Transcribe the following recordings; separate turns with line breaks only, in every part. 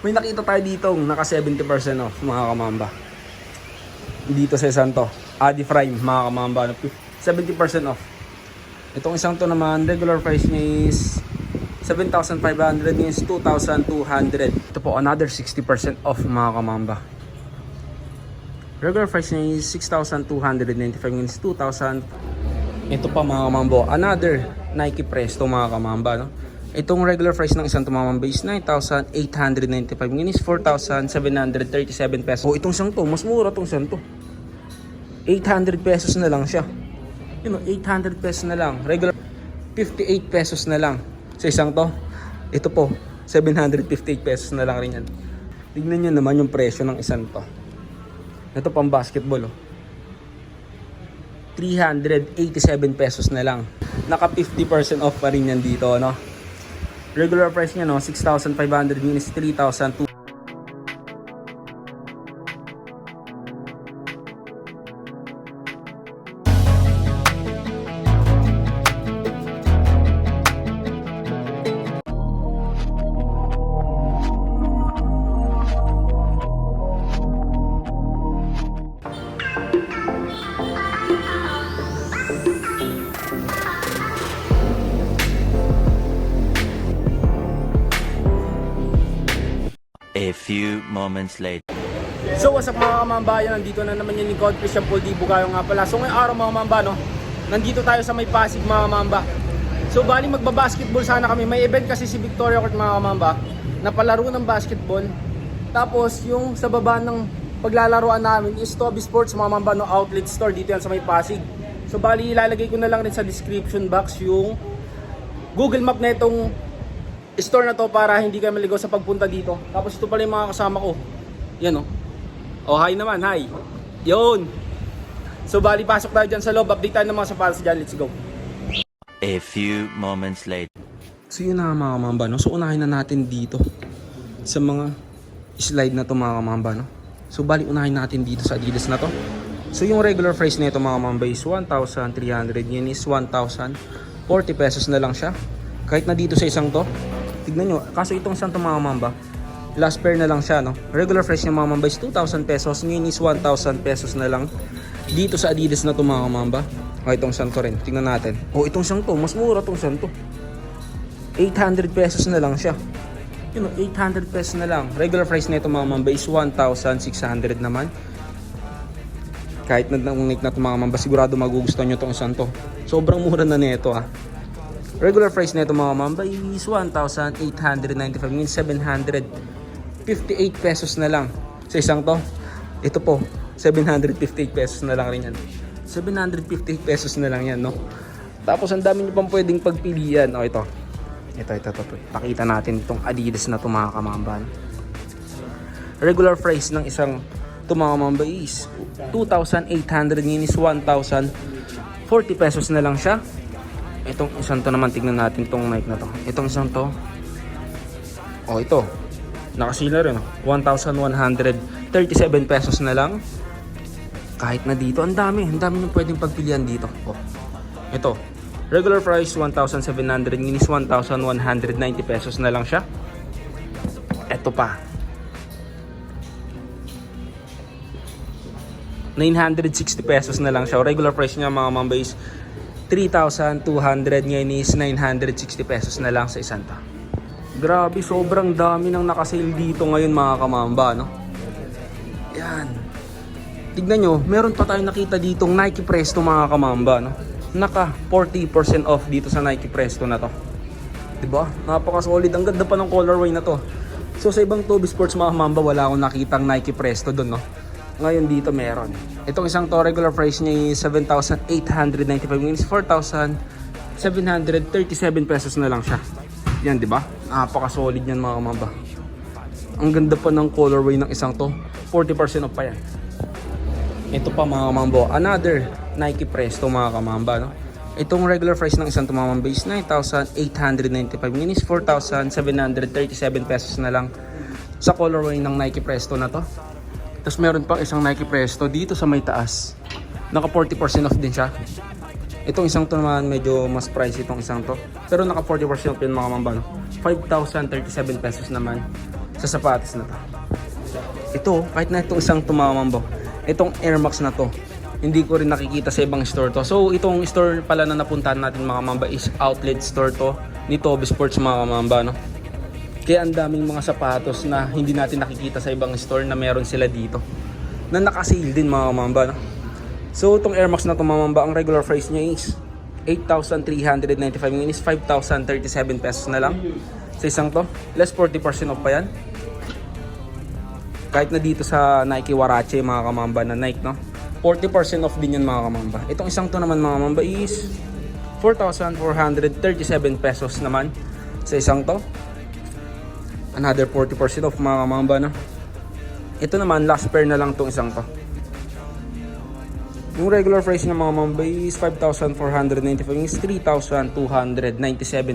May nakita tayo dito naka 70% off mga kamamba. Dito sa isang to, Adi Frame mga kamamba, 70% off. Itong isang to naman, regular price niya is 7,500, is 2,200. Ito po, another 60% off mga kamamba. Regular price niya is 6,295, is 2,000. Ito pa mga kamambo, another Nike Presto mga kamamba, no? Itong regular price ng isang tumamamba is 9,895, ngayon is 4,737 pesos. O itong isang to, mas mura itong isang to. 800 pesos na lang siya. You know, 800 pesos na lang. Regular 58 pesos na lang sa isang to. Ito po, 758 pesos na lang rin yan. Tignan nyo naman yung presyo ng isang to. Ito pang basketball, oh. 387 pesos na lang. Naka 50% off pa rin yan dito, no? Regular price niya, no, 6,500, minus 3,200.
A few moments later.
So what's up mga kamambayan, nandito na naman yung lingkod, Christian Paul Di Bugayo nga pala. So ngayong araw mga kamamba, no, nandito tayo sa may Pasig mga kamamba. So bali magbabasketball sana kami, may event kasi si Victoria Court mga kamamba na palaro ng basketball. Tapos yung sa baba ng paglalaroan namin is Toby Sports mga kamamba, no, outlet store dito yan sa may Pasig. So bali ilalagay ko na lang rin sa description box yung Google Map na itong store na to para hindi kayo maligaw sa pagpunta dito. Tapos ito pala yung mga kasama ko. Yan, oh. Oh, hi naman, hi. Yun. So bali pasok tayo dyan sa loob. Update tayo ng mga sapatos dyan. Let's go.
A few moments later.
So yun na mga kamamba, no? So unahin na natin dito sa mga slide na to mga kamamba, no? So bali unahin natin dito sa Adidas na to. So yung regular price na ito mga kamamba is 1,300. Yun is 1,040 pesos na lang siya. Kahit na dito sa isang to, tignan nyo, kaso itong isang to mga kamamba, last pair na lang siya, no? Regular price niya mga kamamba is 2,000 pesos, ngayon is 1,000 pesos na lang dito sa Adidas na to mga kamamba. O itong isang to rin, tignan natin. O itong isang to, mas mura itong isang to, 800 pesos na lang siya. You know, 800 pesos na lang. Regular price na ito mga kamamba is 1,600 naman. Kahit na Nike na ito mga kamamba, sigurado magugustuhan nyo itong isang to. Sobrang mura na nito, ah. Regular price na ito mga mamba is 1,895, means 758 pesos na lang sa isang to. Ito po, 758 pesos na lang rin yan. 758 pesos na lang yan, no? Tapos ang dami nyo pang pwedeng pagpilian. O ito. Ito. Pakita natin itong Adidas na ito mga kamamba. Regular price ng isang ito mga kamamba is 2,800, ngayon is 1,040 pesos na lang siya. Itong isang to naman, tignan natin itong Nike na to. Itong isang to, oh ito, nakasila rin, 1,137 pesos na lang. Kahit na dito, ang dami nyo pwedeng pagpilian dito. Oh, ito, regular price 1,700, nginis 1,190 pesos na lang siya. Ito pa, 960 pesos na lang siya. Regular price niya mga mamba is 3,200, ngayon is 960 pesos na lang sa isang ta. Grabe, sobrang dami nang nakasale dito ngayon mga kamamba, no? Yan. Tignan nyo, meron pa tayong nakita ditong Nike Presto mga kamamba, no? Naka 40% off dito sa Nike Presto na to. Diba? Napaka-solid. Ang ganda pa ng colorway na to. So sa ibang Toby Sports mga kamamba, wala akong nakitang Nike Presto doon, no? Ngayon dito meron. Itong isang to, regular price niya is 7,895, ngayon is 4,737 pesos na lang siya. Yan, di ba? Napaka-solid yan mga kamamba. Ang ganda pa ng colorway ng isang to. 40% off pa yan. Ito pa mga kamambo, another Nike Presto mga kamamba, no? Itong regular price ng isang to mga kamamba is 9,895, ngayon is 4,737 pesos na lang sa colorway ng Nike Presto na to. Tapos meron pang isang Nike Presto dito sa may taas. Naka 40% off din siya. Itong isang to naman medyo mas pricey itong isang to. Pero naka 40% off yun mga kamamba, no? 5,037 pesos naman sa sa sapatos na to. Ito, kahit na itong isang tumamambo, itong Air Max na to, hindi ko rin nakikita sa ibang store to. So itong store pala na napuntahan natin mga kamamba is outlet store to ni Toby Sports mga kamamba, no? Kaya ang daming mga sapatos na hindi natin nakikita sa ibang store na meron sila dito na naka-sale din mga kamamba, no? So itong Air Max na to mga kamamba, ang regular price niya is 8,395, ngayon is 5,037 pesos na lang sa isang to. Less 40% off pa yan. Kahit na dito sa Nike Warache mga kamamba na Nike, no? 40% off din yan mga kamamba. Itong isang to naman mga kamamba is 4,437 pesos naman sa isang to. Another 40% off mga kamamba, no? Ito naman last pair na lang tong isang to. Yung regular price ng mga mamba is 5,495, is 3,297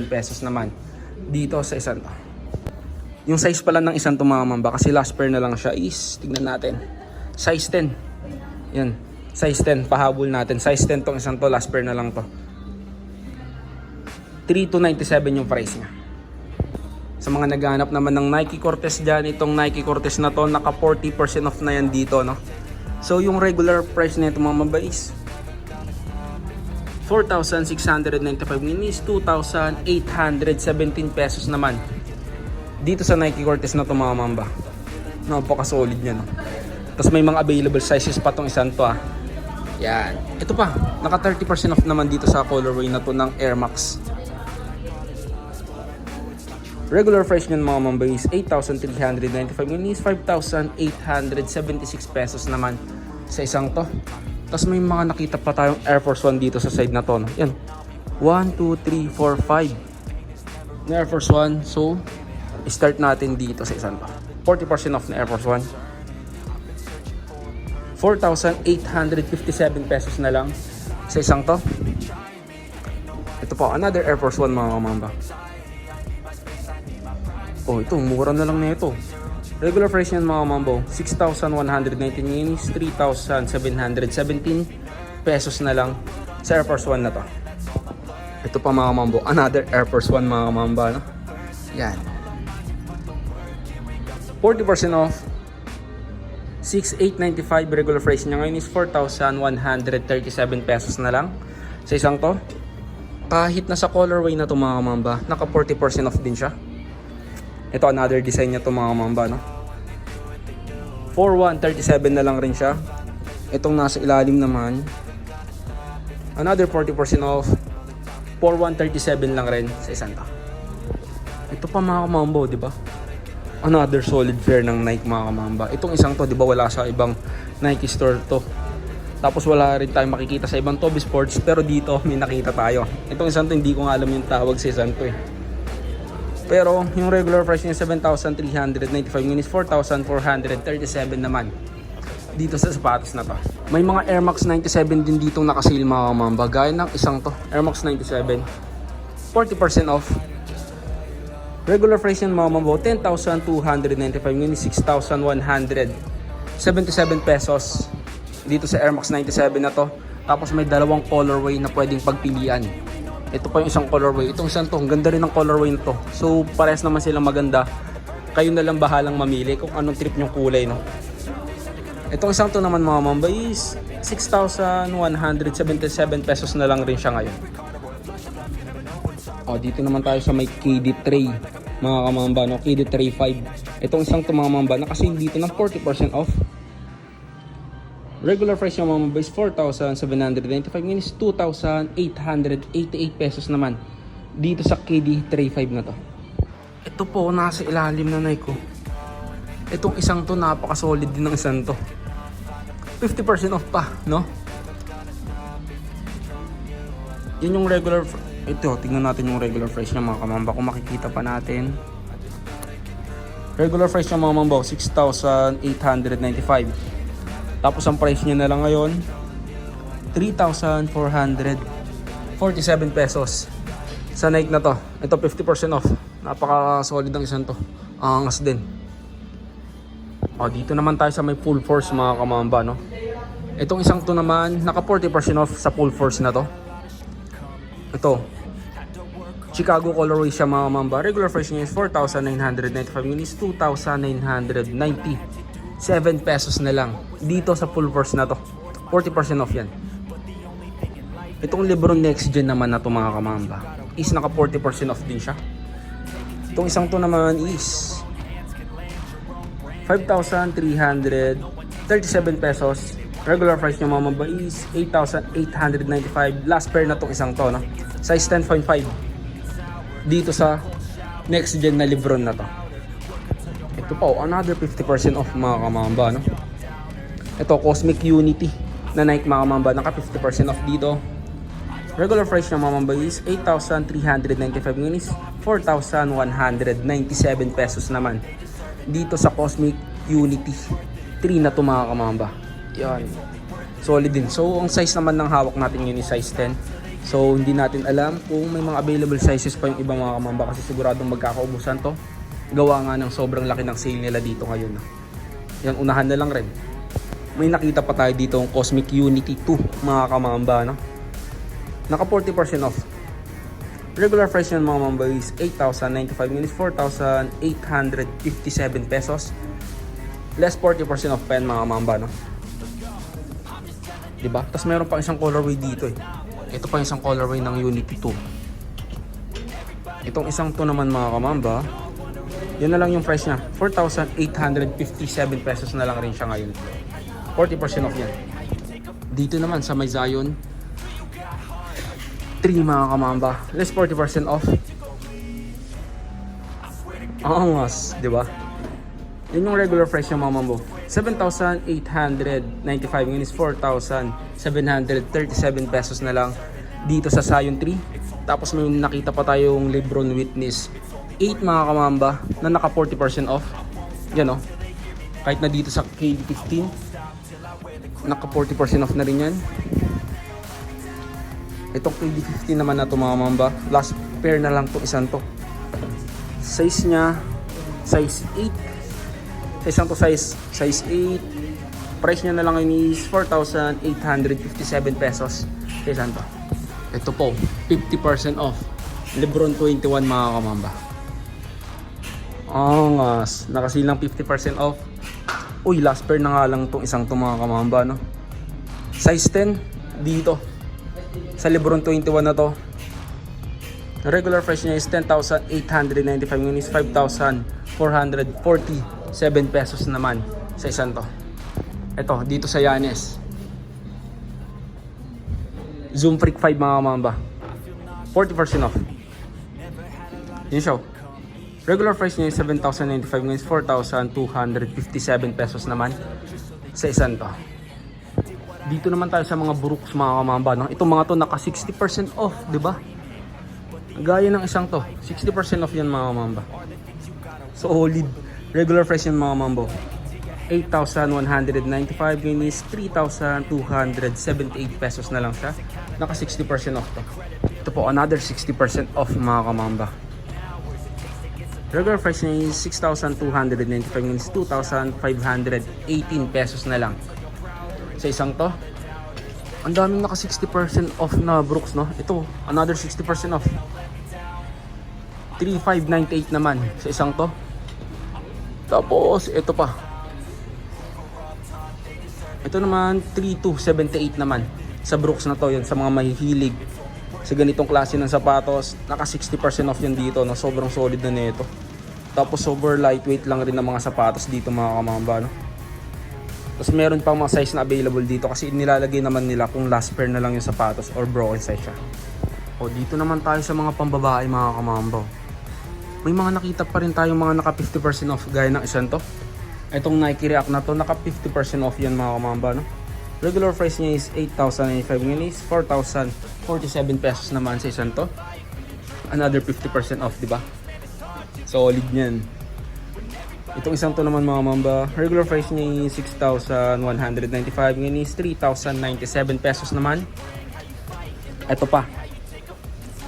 pesos naman dito sa isang to. Yung size pala ng isang to mga mamba, kasi last pair na lang siya, is tignan natin, size 10. Yan, size 10, pahabol natin, size 10 tong isang to, last pair na lang to. 3,297 yung price niya. Sa mga naghahanap naman ng Nike Cortez dyan, itong Nike Cortez na to, naka 40% off na yan dito, no? So yung regular price nito mga mamba is 4,695, is 2,817 pesos naman dito sa Nike Cortez na to mga mamba. Napaka solid niya, no? Tapos may mga available sizes pa tong isang to, ah. Yan. Ito pa, naka 30% off naman dito sa colorway na to ng Air Max. Regular price niyan mga mamba is 8,395, ngayon is 5,876 pesos naman sa isang to. Tapos may mga nakita pa tayong Air Force 1 dito sa side na to, no? Yan, 1, 2, 3, 4, 5 na Air Force 1. So start natin dito sa isang to, 40% off na Air Force 1, 4,857 pesos na lang sa isang to. Ito po, another Air Force 1 mga mamba. Oh, ito, mura na lang na ito. Regular price niyan mga mambo, 6,119, ngayon is 3,717 pesos na lang sa Air Force 1 na to. Ito pa mga mambo, another Air Force 1 mga mamba, no? Yan. 40% off, 6,895 regular price niya, ngayon is 4,137 pesos na lang sa isang to. Kahit na sa colorway na to mga mamba, naka 40% off din siya. Ito, another design niya to mga mamba, no? 4,137 na lang rin siya. Itong nasa ilalim naman, another 40% off, 4,137 lang rin sa isang to. Ito pa mga kamambo, di ba? Another solid pair ng Nike mga kamamba. Itong isang to, di ba, wala sa ibang Nike store to. Tapos wala rin tayong makikita sa ibang Toby Sports, pero dito may nakita tayo. Itong isang to, hindi ko nga alam yung tawag sa isang to, eh. Pero yung regular price niya 7,395, ngayon is 4,437 naman dito sa sapatos na to. May mga Air Max 97 din dito naka-sale mga kamamba, gaya ng isang to, Air Max 97, 40% off. Regular price niyan mga kamamba, 10,295, ngayon is 6,177 pesos dito sa Air Max 97 na to. Tapos may dalawang colorway na pwedeng pagpilian. Ito pa yung isang colorway. Itong isang to, ang ganda rin ng colorway nito. So parehas naman silang maganda. Kayo na lang bahalang mamili kung anong trip yung kulay, no? Itong isang to naman mga mamba is 6,177 pesos na lang rin siya ngayon. O, dito naman tayo sa may KD Tray mga kamamba, no? KD Tray 5. Itong isang to mga mamba, nakasale dito ng 40% off. Regular price yung mga mamba is 4,795, ngayon is 2,888 pesos naman dito sa KD Tray 5 na to. Ito po, nasa ilalim na Nike ko. Itong isang to, napaka-solid din ng isang to. 50% off pa, no? Yun yung regular. Ito, tingnan natin yung regular price niya mga kamamba, kung makikita pa natin. Regular price niya mga kamamba, 6,895. Tapos ang price niya na lang ngayon, 3,447 pesos sa Nike na to. Ito 50% off. Napaka-solid ng isang to. Angas din. O, dito naman tayo sa may full force mga kamamba, no? Itong isang to naman, naka 40% off sa full force na to. Ito, Chicago colorway siya mga kamamba. Regular price niya is 4,995 yun is 2,997 pesos na lang. Dito sa full force na to. 40% off yan. Itong Lebron Next Gen naman na to mga kamamba is naka 40% off din siya. Itong isang to naman is 5,337 pesos. Regular price niya mga kamamba is 8,895. Last pair na tong isang to, no? Size 10.5 dito sa Next Gen na Lebron na to. Ito pa, another 50% off mga kamamba, no? Ito, Cosmic Unity na Nike mga kamamba, naka 50% off dito. Regular price niya mga kamamba is 8,395 yun is 4,197 pesos naman dito sa Cosmic Unity 3 na to mga kamamba. Yan, solid din. So ang size naman ng hawak natin yun is size 10. So hindi natin alam kung may mga available sizes pa yung ibang mga kamamba kasi siguradong magkakaubusan to. Gawa nga ng sobrang laki ng sale nila dito ngayon. Yan, unahan na lang rin. May nakita pa tayo dito ang Cosmic Unity 2 mga kamamba, no? Naka 40% off. Regular price yan mga kamamba is 8,095 minus 4,857 pesos. Less 40% off pa yan mga kamamba, no? Diba? Tapos meron pa isang colorway dito eh. Ito pa isang colorway ng Unity 2. Itong isang to naman mga kamamba, yun na lang yung price niya. 4,857 pesos na lang rin siya ngayon. 40% off yan. Dito naman sa may Zion 3 mga kamamba. Less 40% off. Ang angas, di ba? Yun yung regular price niya mga mambo. 7,895 yun is 4,737 pesos na lang dito sa Zion 3. Tapos may nakita pa tayong Lebron Witness 8 mga kamamba na naka 40% off. Yan o. Kahit na dito sa KD15 naka 40% off na rin yan. Itong KD15 naman na ito mga kamamba, last pair na lang to, isang to. Size nya size 8. Sa isang to size 8. Price niya na lang yun is 4,857 pesos. Sa isang to. Ito po, 50% off. Lebron 21 mga kamamba. Angas. Nakasilang 50% off. Uy, last pair na nga lang itong isang to mga kamamba, no? Size 10 dito. Sa Lebron 21 na to. Regular price niya is 10,895 yun is 5,447 pesos naman sa isang to. Ito, dito sa Yanes Zoom Freak 5 mga kamamba, 40% off. Yun siya. Regular price niya is 7,095 minus 4,257 pesos naman sa isang to. Dito naman tayo sa mga Brooks mga kamamba, no? Itong mga to naka 60% off, di ba? Gaya ng isang to, 60% off yan mga kamamba. Solid. Regular price yan mga mambo, 8,195 yun is 3,278 pesos na lang siya. Naka 60% off to. Ito po, another 60% off mga kamamba. Regular price niya is 6,295 yun is 2,518 pesos na lang sa isang to. Ang daming naka 60% off na Brooks, no? Ito, another 60% off. 3,598 naman sa isang to. Tapos, ito pa. Ito naman, 3,278 naman. Sa Brooks na to, yun, sa mga mahihilig sa ganitong klase ng sapatos. Naka 60% off yan dito, no? Sobrang solid na nito. Tapos, super lightweight lang rin ng mga sapatos dito mga kamamba, no? Tapos, meron pang mga size na available dito kasi nilalagay naman nila kung last pair na lang yung sapatos or broken size siya. O, dito naman tayo sa mga pambabae mga kamamba. May mga nakita pa rin tayong mga naka 50% off gaya ng isang to. Itong Nike React na to, naka 50% off yan mga kamamba, no? Regular price niya is 8,095 yun is 4,047 pesos naman sa isang to. Another 50% off, di ba? Solid niyan. Itong isang to naman mga kamamba, regular price niya is 6,195 yun is 3,097 pesos naman. Ito pa,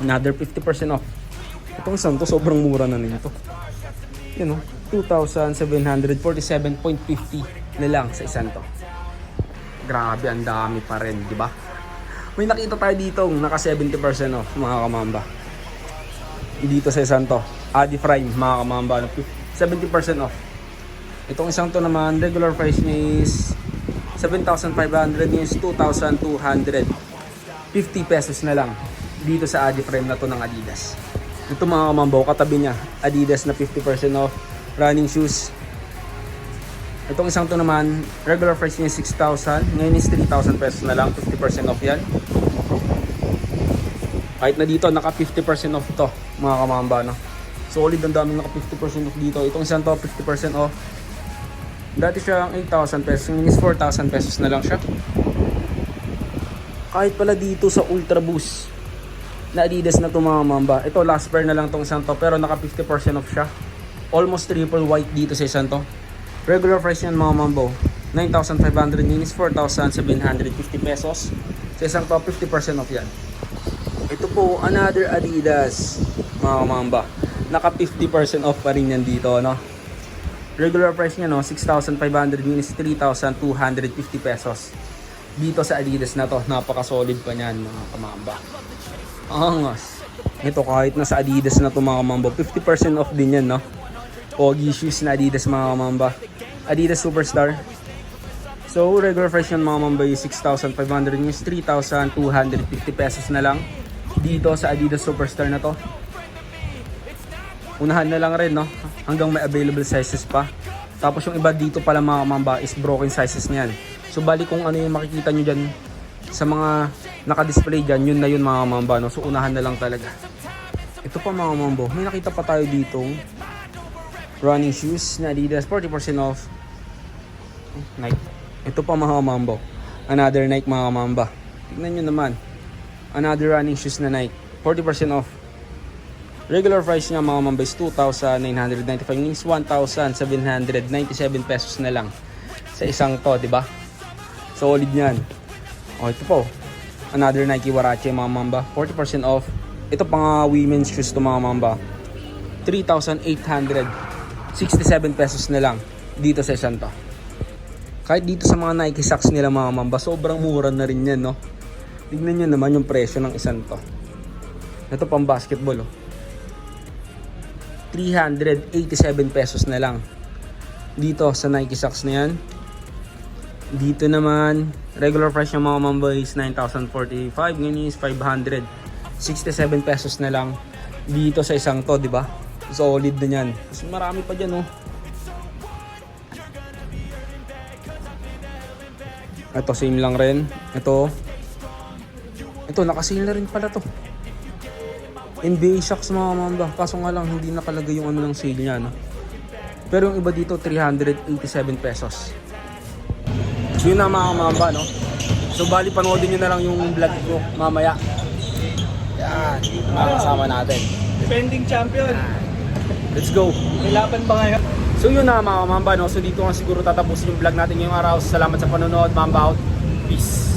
another 50% off. Itong isang to, sobrang mura na nito. Yun o, 2,747.50 na lang sa isang to. Grabe, ang dami pa rin, di ba? May nakita tayo dito, naka 70% off mga kamamba. dito sa isang to. Adi Prime mga kamamba. 70% off. Itong isang to naman, regular price niya is 7,500, is 2,250 pesos na lang dito sa Adi Prime na to ng Adidas. Ito mga kamambaw, katabi niya Adidas na 50% off running shoes. Itong isang to naman, regular price niya 6,000, ngayon is 3,000 pesos na lang, 50% off yan. Kahit na dito naka 50% off to mga kamamba, no? Solid, ang daming naka 50% off dito. Itong isang to 50% off. Dati siya ang 8,000 pesos, ngayon is 4,000 pesos na lang siya. Kahit pala dito sa Ultra Boost na Adidas na to mga mamba, ito last pair na lang tong isang to, pero naka 50% off siya. Almost triple white dito sa isang to. Regular price yan mga mambo, 9,500, yun is 4,750 pesos. Sa isang to, 50% off yan. Ito po, another Adidas mga mamba, naka 50% off pa rin yan dito, no? Regular price niya, no, 6,500, yun is 3,250 pesos. Dito sa Adidas na to, napaka-solid pa niyan mga kamamba. Angas. Ito kahit na sa Adidas na to mga kamamba, 50% off din yan, no? Pogi shoes na Adidas mga kamamba. Adidas Superstar. So regular price yan mga kamamba is 6,500, yun is 3,250 pesos na lang. Dito sa Adidas Superstar na to. Unahan na lang rin, no? Hanggang may available sizes pa. Tapos yung iba dito pala mga kamamba is broken sizes niyan. So bali kung ano yung makikita nyo dyan sa mga naka-display dyan, yun na yun mga kamamba, no? So unahan na lang talaga. Ito pa mga mambo, may nakita pa tayo dito running shoes na Adidas, 40% off. Nike. Ito pa mga mambo, another Nike mga mamba. Tignan nyo naman, another running shoes na Nike, 40% off. Regular price niya mga mamba is 2,995, means 1,797 pesos na lang sa isang to, di ba? Solid niyan. Oh, ito po, another Nike Huarache mga mamba, 40% off. Ito pa nga women's shoes to mga mamba, 3,867 pesos na lang dito sa isang to. Kahit dito sa mga Nike socks nila mga mamba, sobrang mura na rin yan, no? Tignan nyo naman yung presyo ng isang to. Ito pang basketball, oh, 387 pesos na lang dito sa Nike socks na yan. Dito naman, regular price ng mga mamba is 9,045, ngayon is 567 pesos na lang dito sa isang to, di ba? Solid na yan. Kasi marami pa dyan, oh. Ito, same lang rin. Ito, nakasale na rin pala to. NBA Shocks mga mamba. Kaso nga lang, hindi nakalagay yung ano ng sale niya, no? Pero yung iba dito, 387 pesos. So yun na mga mamba, no? So bali, panoodin nyo na lang yung vlog ko mamaya. Yan, mga kasama natin.
Defending champion.
Let's go.
May laban ba ngayon?
So yun na mga mamba, no? So dito nga siguro tatapusin yung vlog natin ngayong araw. Salamat sa panonood, Mamba out. Peace.